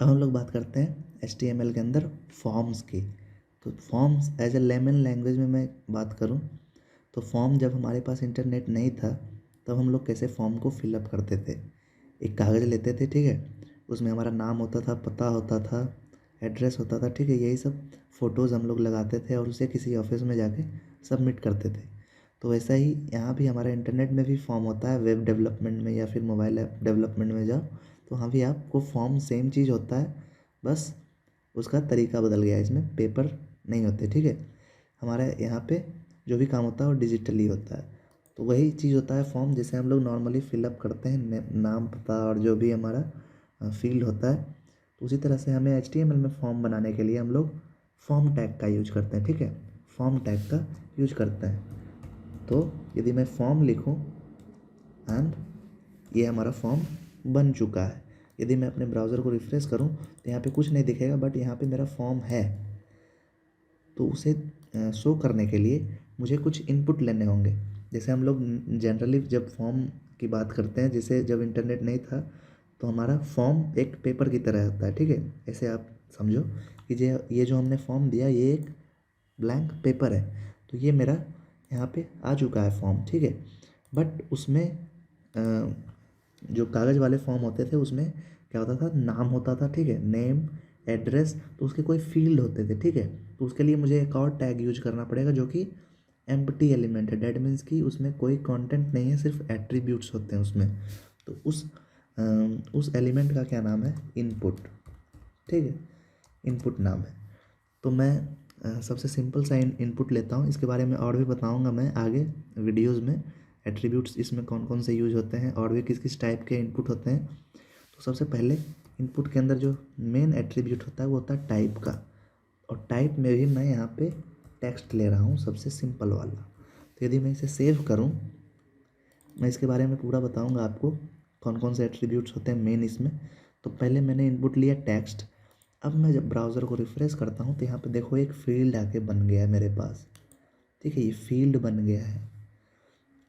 अब हम लोग बात करते हैं HTML के अंदर फॉर्म्स की। तो forms as a layman language में मैं बात करूं तो फॉर्म जब हमारे पास इंटरनेट नहीं था तब हम लोग कैसे फॉर्म को फिलअप करते थे। एक कागज़ लेते थे, ठीक है, उसमें हमारा नाम होता था, पता होता था, एड्रेस होता था, ठीक है, यही सब फ़ोटोज़ हम लोग लगाते थे और उसे किसी ऑफिस में जाके सबमिट करते थे। तो वैसा ही यहाँ भी हमारा इंटरनेट में भी फॉर्म होता है। वेब डेवलपमेंट में या फिर मोबाइल ऐप डेवलपमेंट में जाओ तो वहाँ भी आपको फॉर्म सेम चीज़ होता है, बस उसका तरीका बदल गया है, इसमें पेपर नहीं होते, ठीक है। हमारे यहाँ पे जो भी काम होता है वो डिजिटली होता है। तो वही चीज़ होता है फॉर्म, जैसे हम लोग नॉर्मली फिलअप करते हैं नाम, पता और जो भी हमारा फील्ड होता है। तो उसी तरह से हमें HTML में फॉर्म बनाने के लिए हम लोग फॉर्म टैग का यूज करते हैं, ठीक है, फॉर्म टैग का यूज करते हैं। तो यदि मैं फॉर्म लिखूं एंड ये हमारा फॉर्म बन चुका है। यदि मैं अपने ब्राउज़र को रिफ्रेश करूं तो यहाँ पे कुछ नहीं दिखेगा, बट यहाँ पे मेरा फॉर्म है। तो उसे शो करने के लिए मुझे कुछ इनपुट लेने होंगे। जैसे हम लोग जनरली जब फॉर्म की बात करते हैं, जैसे जब इंटरनेट नहीं था तो हमारा फॉर्म एक पेपर की तरह होता है, ठीक है। ऐसे आप समझो कि ये जो हमने फॉर्म दिया ये एक ब्लैंक पेपर है। तो ये मेरा यहाँ पे आ चुका है फॉर्म, ठीक है। बट उसमें जो कागज़ वाले फॉर्म होते थे उसमें क्या होता था, नाम होता था, ठीक है, नेम, एड्रेस, तो उसके कोई फील्ड होते थे, ठीक है। तो उसके लिए मुझे एक और टैग यूज करना पड़ेगा जो कि एम्प्टी एलिमेंट है। डेट मीन्स कि उसमें कोई कंटेंट नहीं है, सिर्फ एट्रीब्यूट्स होते हैं उसमें। तो उस एलिमेंट का क्या नाम है, इनपुट, ठीक है, इनपुट नाम है। तो मैं सबसे सिंपल सा इनपुट लेता हूँ। इसके बारे में और भी बताऊँगा मैं आगे वीडियोज़ में, एट्रीब्यूट्स इसमें कौन कौन से यूज होते हैं और भी किस किस टाइप के इनपुट होते हैं। तो सबसे पहले इनपुट के अंदर जो मेन एट्रीब्यूट होता है वो होता है टाइप का। और टाइप में भी मैं यहाँ पे टेक्स्ट ले रहा हूँ, सबसे सिंपल वाला। तो यदि मैं इसे सेव करूँ, मैं इसके बारे में पूरा बताऊँगा आपको कौन कौन से एट्रीब्यूट्स होते हैं मेन इसमें। तो पहले मैंने इनपुट लिया टेक्स्ट। अब मैं जब ब्राउज़र को रिफ्रेश करता हूँ तो यहाँ पे देखो एक फील्ड आके बन गया है मेरे पास, ठीक है, ये फील्ड बन गया है।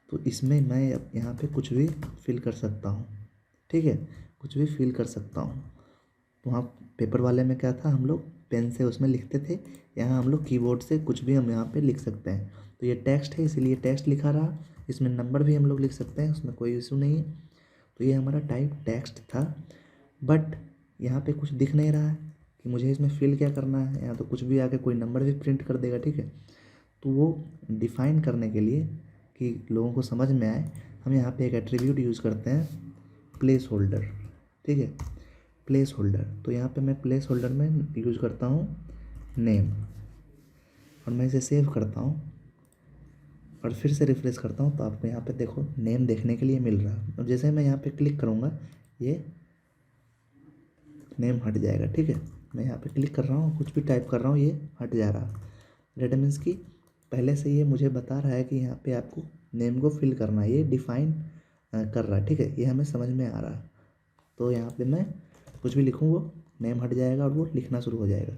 तो इसमें मैं अब यहाँ पे कुछ भी फिल कर सकता हूँ, ठीक है, कुछ भी फिल कर सकता हूँ। तो वहाँ पेपर वाले में क्या था, हम लोग पेन से उसमें लिखते थे, यहाँ हम लोग कीबोर्ड से कुछ भी हम यहाँ पे लिख सकते हैं। तो ये टेक्स्ट है इसीलिए टेक्स्ट लिखा रहा। इसमें नंबर भी हम लोग लिख सकते हैं, उसमें कोई इशू नहीं है। तो ये हमारा टाइप टेक्स्ट था। बट यहाँ पे कुछ दिख नहीं रहा है कि मुझे इसमें फिल क्या करना है। यहाँ तो कुछ भी आके कोई नंबर भी प्रिंट कर देगा, ठीक है। तो वो डिफ़ाइन करने के लिए कि लोगों को समझ में आए, हम यहाँ पे एक एट्रीब्यूट यूज़ करते हैं, प्लेस होल्डर, ठीक है, प्लेस होल्डर। तो यहाँ पे मैं प्लेस होल्डर में यूज़ करता हूँ नेम, और मैं इसे सेव करता हूँ और फिर से रिफ्रेश करता हूँ तो आपको यहाँ पे देखो नेम देखने के लिए मिल रहा है। और जैसे मैं यहाँ पे क्लिक करूँगा ये नेम हट जाएगा, ठीक है। मैं यहाँ पे क्लिक कर रहा हूँ, कुछ भी टाइप कर रहा हूँ, ये हट जा रहा। डेट मीन्स कि पहले से ये मुझे बता रहा है कि यहाँ पे आपको नेम को फिल करना है, ये डिफाइन कर रहा है, ठीक है, ये हमें समझ में आ रहा है। तो यहाँ पे मैं कुछ भी लिखूँ वो नेम हट जाएगा और वो लिखना शुरू हो जाएगा।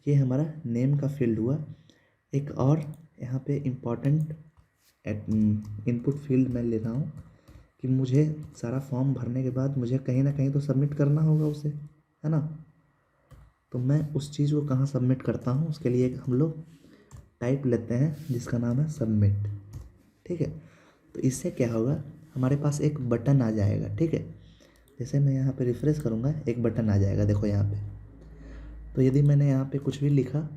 ये हमारा नेम का फील्ड हुआ। एक और यहाँ पे इम्पॉर्टेंट इनपुट फील्ड मैं ले रहा हूँ कि मुझे सारा फॉर्म भरने के बाद मुझे कहीं ना कहीं तो सबमिट करना होगा उसे, है ना। तो मैं उस चीज़ को कहाँ सबमिट करता हूँ, उसके लिए हम लोग टाइप लेते हैं जिसका नाम है सबमिट, ठीक है। तो इससे क्या होगा, हमारे पास एक बटन आ जाएगा, ठीक है। जैसे मैं यहाँ पे रिफ्रेश करूँगा एक बटन आ जाएगा, देखो यहाँ पे। तो यदि मैंने यहाँ पे कुछ भी लिखा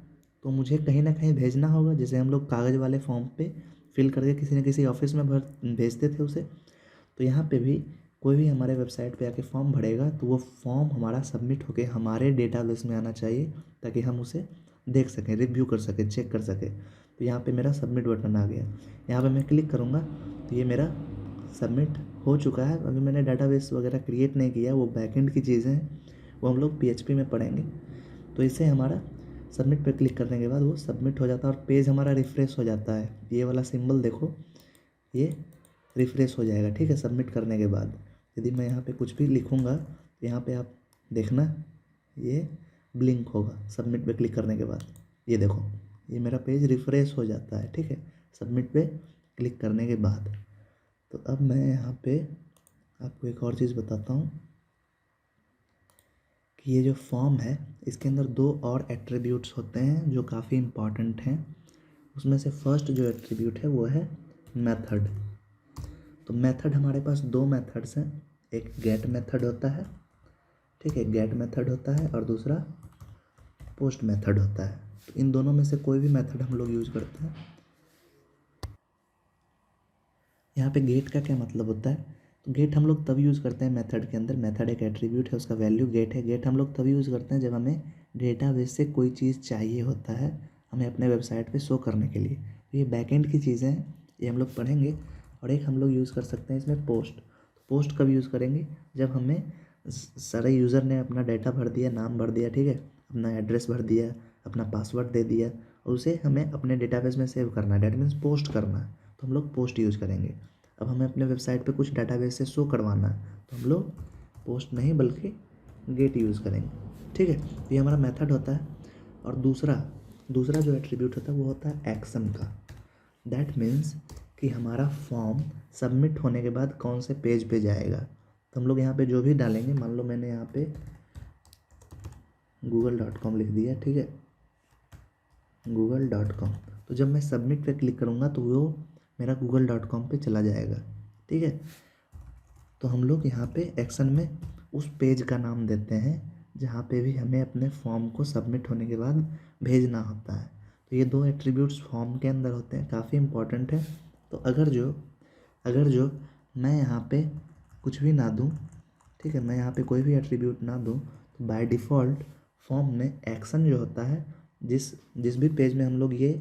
तो मुझे कहीं ना कहीं भेजना होगा। जैसे हम लोग कागज़ वाले फॉर्म पे फिल करके किसी न किसी ऑफिस में भेजते थे उसे। तो यहाँ पे भी कोई भी हमारे वेबसाइट पे आके फॉर्म भरेगा तो वो फॉर्म हमारा सबमिट होके हमारे डेटाबेस में आना चाहिए, ताकि हम उसे देख सकें, रिव्यू कर सकें, चेक कर सकें। तो यहाँ पे मेरा सबमिट बटन आ गया, यहाँ पे मैं क्लिक करूँगा तो ये मेरा सबमिट हो चुका है। अभी मैंने डाटाबेस वगैरह क्रिएट नहीं किया, वो बैकएंड की चीज़ें हैं, वो हम लोग PHP में पढ़ेंगे। तो इससे हमारा सबमिट पे क्लिक करने के बाद वो सबमिट हो जाता है और पेज हमारा रिफ़्रेश हो जाता है। ये वाला सिंबल देखो, ये रिफ़्रेश हो जाएगा, ठीक है, सबमिट करने के बाद। यदि मैं यहाँ पे कुछ भी लिखूँगा तो यहाँ पे आप देखना ये ब्लिंक होगा सबमिट पे क्लिक करने के बाद। ये देखो ये मेरा पेज रिफ़्रेश हो जाता है, ठीक है, सबमिट पे क्लिक करने के बाद। तो अब मैं यहाँ पे आपको एक और चीज़ बताता हूँ कि ये जो फॉर्म है इसके अंदर दो और एट्रीब्यूट्स होते हैं जो काफ़ी इम्पॉर्टेंट हैं। उसमें से फर्स्ट जो एट्रीब्यूट है वो है मेथड। तो मेथड हमारे पास दो मेथड्स हैं, एक गेट मेथड होता है, ठीक है, गेट मेथड होता है, और दूसरा पोस्ट मेथड होता है। तो इन दोनों में से कोई भी मेथड हम लोग यूज़ करते हैं। यहाँ पे गेट का क्या मतलब होता है, तो गेट हम लोग तब यूज़ करते हैं मेथड के अंदर, मेथड एक एट्रीब्यूट है, उसका वैल्यू गेट है। गेट हम लोग तब यूज़ करते हैं जब हमें डेटाबेस से कोई चीज़ चाहिए होता है हमें अपने वेबसाइट पे शो करने के लिए। तो ये बैकएंड की चीज़ें हैं, ये हम लोग पढ़ेंगे। और एक हम लोग यूज़ कर सकते हैं इसमें पोस्ट। तो पोस्ट कब यूज़ करेंगे, जब हमें सारे यूज़र ने अपना डाटा भर दिया, नाम भर दिया, ठीक है, अपना एड्रेस भर दिया, अपना पासवर्ड दे दिया, और उसे हमें अपने डेटाबेस में सेव करना है, डेट मीन्स पोस्ट करना है, तो हम लोग पोस्ट यूज़ करेंगे। अब हमें अपने वेबसाइट पे कुछ डाटाबेस से शो करवाना है तो हम लोग पोस्ट नहीं बल्कि गेट यूज़ करेंगे, ठीक है। ये हमारा मेथड होता है। और दूसरा दूसरा जो एट्रीब्यूट होता है वो होता है एक्शन का। दैट मीन्स कि हमारा फॉर्म सबमिट होने के बाद कौन से पेज पे जाएगा। तो हम लोग यहाँ पे जो भी डालेंगे, मान लो मैंने यहाँ पे google.com लिख दिया, ठीक है, google.com। तो जब मैं सबमिट पे क्लिक करूँगा तो वो मेरा google.com पे चला जाएगा, ठीक है। तो हम लोग यहाँ पे एक्शन में उस पेज का नाम देते हैं जहाँ पे भी हमें अपने फॉर्म को सबमिट होने के बाद भेजना होता है। तो ये दो एट्रीब्यूट्स फॉर्म के अंदर होते हैं, काफ़ी इंपॉर्टेंट है। तो अगर जो मैं यहाँ पे कुछ भी ना दूँ, ठीक है, मैं यहाँ पे कोई भी एट्रीब्यूट ना दूँ, तो बाय डिफ़ॉल्ट फॉर्म में एक्शन जो होता है, जिस जिस भी पेज में हम लोग ये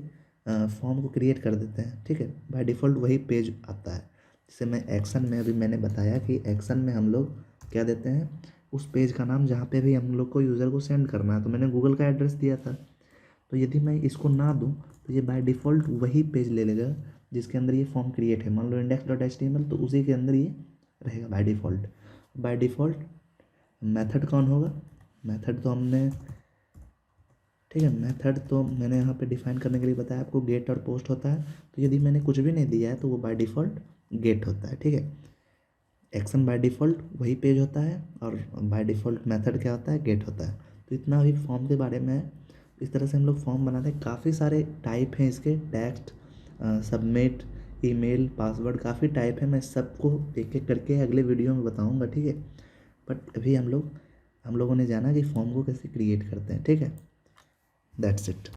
फॉर्म को क्रिएट कर देते हैं, ठीक है, बाय डिफ़ॉल्ट वही पेज आता है। जैसे मैं एक्शन में अभी मैंने बताया कि एक्शन में हम लोग क्या देते हैं, उस पेज का नाम जहाँ पे भी हम लोग को यूज़र को सेंड करना है। तो मैंने गूगल का एड्रेस दिया था, तो यदि मैं इसको ना दूँ तो ये बाय डिफ़ॉल्ट वही पेज ले लेगा जिसके अंदर ये फॉर्म क्रिएट है। मान लो index.html, तो उसी के अंदर ये रहेगा by default. By default method कौन होगा, मेथड तो हमने, ठीक है, मेथड तो मैंने यहाँ पे डिफाइन करने के लिए बताया आपको, गेट और पोस्ट होता है। तो यदि मैंने कुछ भी नहीं दिया है तो वो बाय डिफ़ॉल्ट गेट होता है, ठीक है। एक्शन बाय डिफ़ॉल्ट वही पेज होता है और बाय डिफ़ॉल्ट मेथड क्या होता है, गेट होता है। तो इतना भी फॉर्म के बारे में है। इस तरह से हम लोग फॉर्म बनाते हैं। काफ़ी सारे टाइप हैं इसके, टेक्स्ट, सबमिट, ईमेल, पासवर्ड, काफ़ी टाइप है। मैं सबको एक एक करके अगले वीडियो में बताऊँगा, ठीक है। बट अभी हम लोगों ने जाना कि फॉर्म को कैसे क्रिएट करते हैं, ठीक है। That's it.